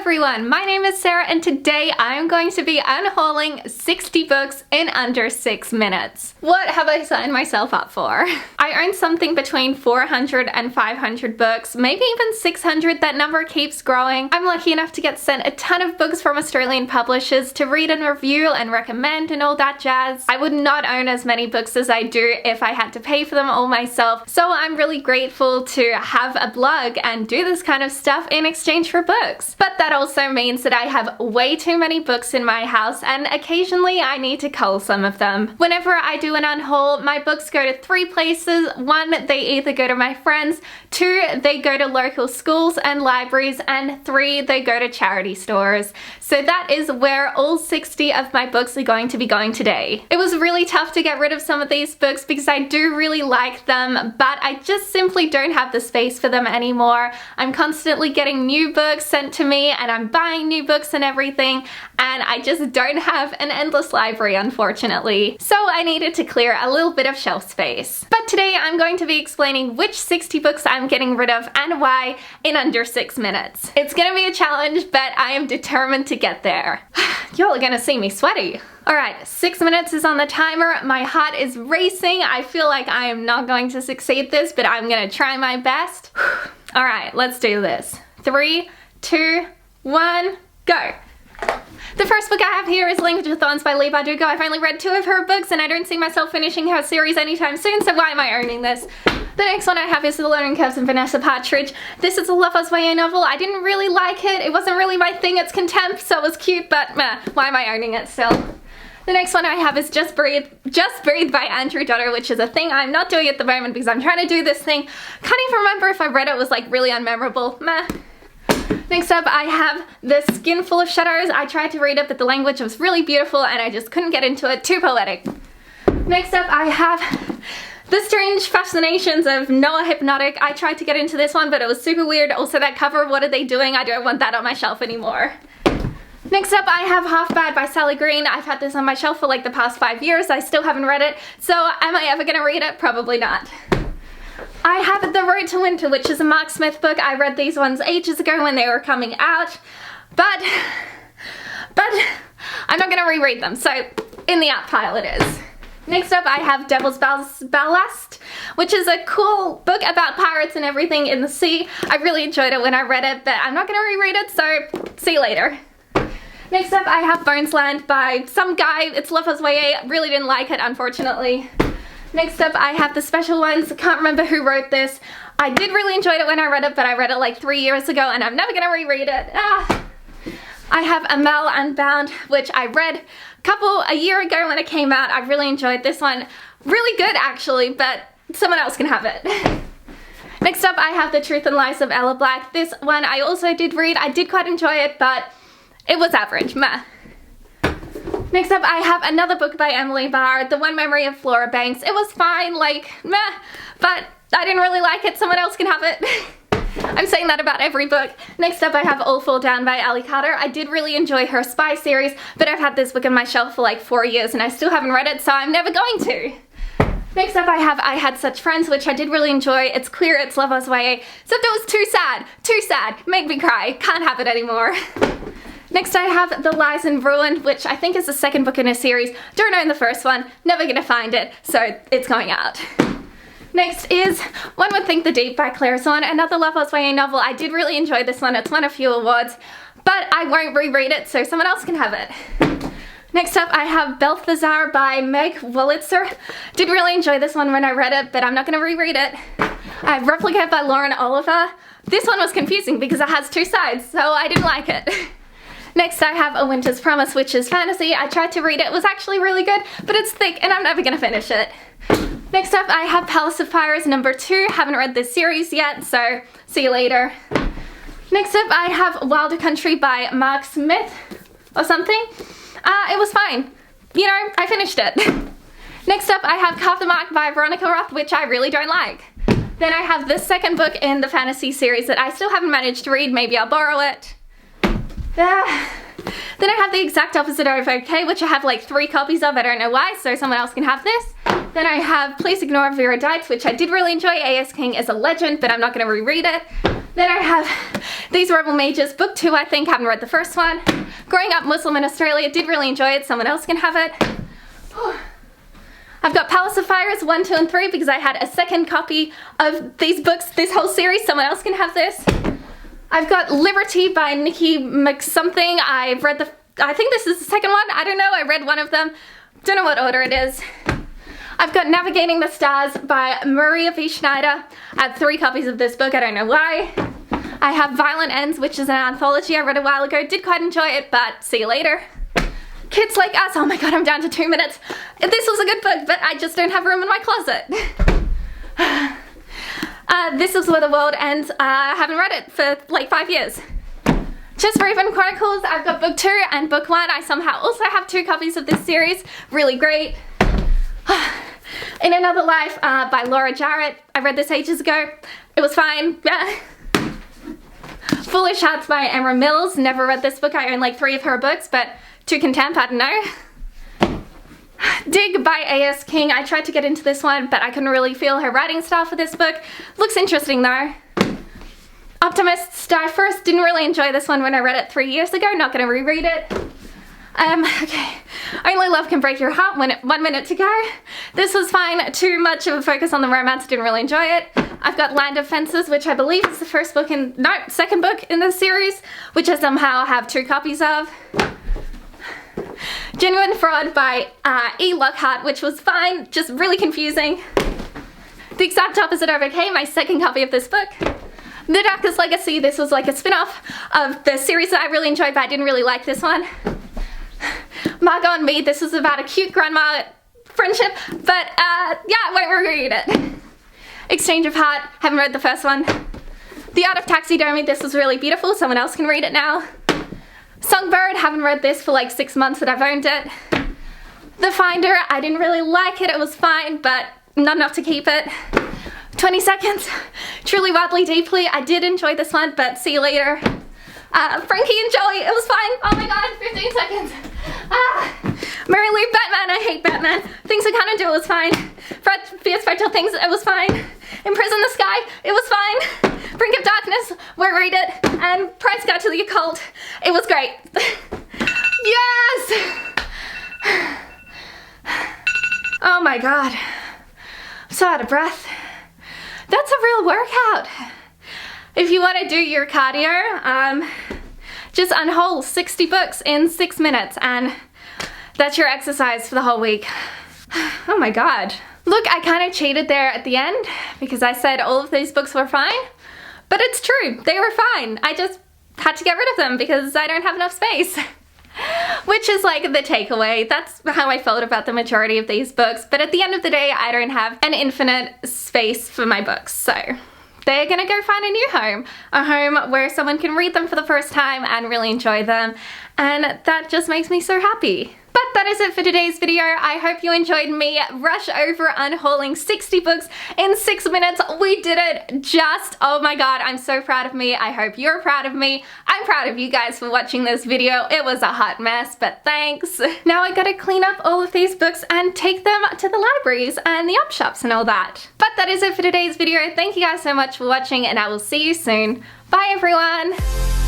everyone, my name is Sarah and today I am going to be unhauling 60 books in under 6 minutes. What have I signed myself up for? I own something between 400 and 500 books, maybe even 600, that number keeps growing. I'm lucky enough to get sent a ton of books from Australian publishers to read and review and recommend and all that jazz. I would not own as many books as I do if I had to pay for them all myself, so I'm really grateful to have a blog and do this kind of stuff in exchange for books. But that also means that I have way too many books in my house and occasionally I need to cull some of them. Whenever I do an unhaul, my books go to 3 places. 1, they either go to my friends, 2, they go to local schools and libraries, and 3, they go to charity stores. So that is where all 60 of my books are going to be going today. It was really tough to get rid of some of these books because I do really like them, but I just simply don't have the space for them anymore. I'm constantly getting new books sent to me and I'm buying new books and everything, and I just don't have an endless library, unfortunately. So I needed to clear a little bit of shelf space. But today I'm going to be explaining which 60 books I'm getting rid of and why in under 6 minutes. It's gonna be a challenge, but I am determined to get there. Y'all are gonna see me sweaty. Alright, 6 minutes is on the timer. My heart is racing. I feel like I am not going to succeed this, but I'm gonna try my best. Alright, let's do this. 3, 2, 1, go! The first book I have here is Linked to Thorns by Leigh Bardugo. I've only read 2 of her books and I don't see myself finishing her series anytime soon, so why am I owning this? The next one I have is The Learning Curves and Vanessa Partridge. This is a Lover's YA novel. I didn't really like it. It wasn't really my thing. It's contempt, so it was cute, but meh, why am I owning it still? The next one I have is Just Breathe by Andrew Dotter, which is a thing I'm not doing at the moment because I'm trying to do this thing. Can't even remember if I read it. It was like really unmemorable. Meh. Next up I have The Skin Full of Shadows. I tried to read it, but the language was really beautiful and I just couldn't get into it. Too poetic. Next up I have The Strange Fascinations of Noah Hypnotic. I tried to get into this one, but it was super weird. Also that cover, what are they doing? I don't want that on my shelf anymore. Next up I have Half Bad by Sally Green. I've had this on my shelf for like the past 5 years. I still haven't read it, so am I ever gonna read it? Probably not. I have The Road to Winter, which is a Mark Smith book. I read these ones ages ago when they were coming out, but I'm not gonna reread them, so in the out pile it is. Next up I have Devil's Ballast, which is a cool book about pirates and everything in the sea. I really enjoyed it when I read it, but I'm not gonna reread it, so see you later. Next up I have Bonesland by some guy. It's Lover's YA. Really didn't like it, unfortunately. Next up I have The Special Ones. Can't remember who wrote this. I did really enjoy it when I read it, but I read it like 3 years ago and I'm never gonna reread it. I have Amel Unbound, which I read a year ago when it came out. I really enjoyed this one. Really good actually, but someone else can have it. Next up I have The Truth and Lies of Ella Black. This one I also did read. I did quite enjoy it, but it was average. Meh. Next up I have another book by Emily Barr, The One Memory of Flora Banks. It was fine, like, meh, but I didn't really like it. Someone else can have it. I'm saying that about every book. Next up I have All Fall Down by Ali Carter. I did really enjoy her spy series, but I've had this book on my shelf for like 4 years and I still haven't read it, so I'm never going to. Next up I have I Had Such Friends, which I did really enjoy. It's queer, it's Lover's YA, except it was too sad, made me cry, can't have it anymore. Next I have The Lies in Ruin, which I think is the 2nd book in a series. Don't own the first one, never gonna find it, so it's going out. Next is One Would Think the Deep by Claire Zorn, another Lover's YA novel. I did really enjoy this one. It's won a few awards, but I won't reread it, so someone else can have it. Next up I have Balthazar by Meg Wolitzer. Did really enjoy this one when I read it, but I'm not gonna reread it. I have Replicate by Lauren Oliver. This one was confusing because it has 2 sides, so I didn't like it. Next I have A Winter's Promise, which is fantasy. I tried to read it. It was actually really good, but it's thick and I'm never gonna finish it. Next up I have Palace of Fire number 2. Haven't read this series yet, so see you later. Next up I have Wilder Country by Mark Smith or something. It was fine. You know, I finished it. Next up I have Carve the Mark by Veronica Roth, which I really don't like. Then I have the 2nd book in the fantasy series that I still haven't managed to read. Maybe I'll borrow it. Then I have The Exact Opposite of Okay, which I have like 3 copies of. I don't know why, so someone else can have this. Then I have Please Ignore Vera Dites, which I did really enjoy. A.S. King is a legend, but I'm not going to reread it. Then I have These Rebel Mages, book 2, I think. Haven't read the first one. Growing Up Muslim in Australia, did really enjoy it. Someone else can have it. I've got Palace of Fires 1, 2, and 3 because I had a second copy of these books, this whole series. Someone else can have this. I've got Liberty by Nikki McSomething. I've read I think this is the second one. I don't know. I read one of them. Don't know what order it is. I've got Navigating the Stars by Maria V. Snyder. I have 3 copies of this book. I don't know why. I have Violent Ends, which is an anthology I read a while ago. Did quite enjoy it, but see you later. Kids Like Us. Oh my god, I'm down to 2 minutes. This was a good book, but I just don't have room in my closet. This is Where the World Ends. I haven't read it for like 5 years. Just Raven Chronicles. I've got book 2 and book 1. I somehow also have 2 copies of this series. Really great. In Another Life by Laura Jaret. I read this ages ago. It was fine. Foolish Hearts by Emma Mills. Never read this book. I own like 3 of her books, but too contempt, I don't know. Dig by A.S. King. I tried to get into this one, but I couldn't really feel her writing style for this book. Looks interesting though. Optimists Die First. Didn't really enjoy this one when I read it 3 years ago. Not gonna reread it. Okay. Only Love Can Break Your Heart. 1 minute to go. This was fine. Too much of a focus on the romance. Didn't really enjoy it. I've got Land of Fences, which I believe is the second book in this series, which I somehow have 2 copies of. Genuine Fraud by E. Lockhart, which was fine, just really confusing. The Exact Opposite of Okay, my second copy of this book. The Darkest Legacy. This was like a spin-off of the series that I really enjoyed, but I didn't really like this one. Margot and Me. This is about a cute grandma friendship, but yeah, I won't reread it. Exchange of Heart. Haven't read the first one. The Art of Taxidermy. This was really beautiful. Someone else can read it now. Songbird. Haven't read this for like 6 months that I've owned it. The Finder. I didn't really like it. It was fine, but not enough to keep it. 20 Seconds. Truly, Wildly, Deeply. I did enjoy this one, but see you later. Frankie and Joey. It was fine. Oh my god, 15 seconds. Mary Lou. Batman. I hate Batman. Things I Can't Undo. It was fine. Fierce Fragile Things. It was fine. Imprison the Sky. It was fine. Brink of Darkness. Won't read it. And Price Guide to the Occult. It was great. Yes! Oh my god. I'm so out of breath. That's a real workout. If you want to do your cardio, just unhaul 60 books in 6 minutes and that's your exercise for the whole week. Oh my god. Look, I kind of cheated there at the end because I said all of these books were fine, but it's true, they were fine. I just had to get rid of them because I don't have enough space. Which is like the takeaway. That's how I felt about the majority of these books, but at the end of the day, I don't have an infinite space for my books, so they're gonna go find a new home. A home where someone can read them for the first time and really enjoy them, and that just makes me so happy. But that is it for today's video. I hope you enjoyed me rush over unhauling 60 books in 6 minutes. We did it just, oh my god, I'm so proud of me. I hope you're proud of me. I'm proud of you guys for watching this video. It was a hot mess, but thanks. Now I gotta clean up all of these books and take them to the libraries and the op shops and all that. But that is it for today's video. Thank you guys so much for watching and I will see you soon. Bye everyone!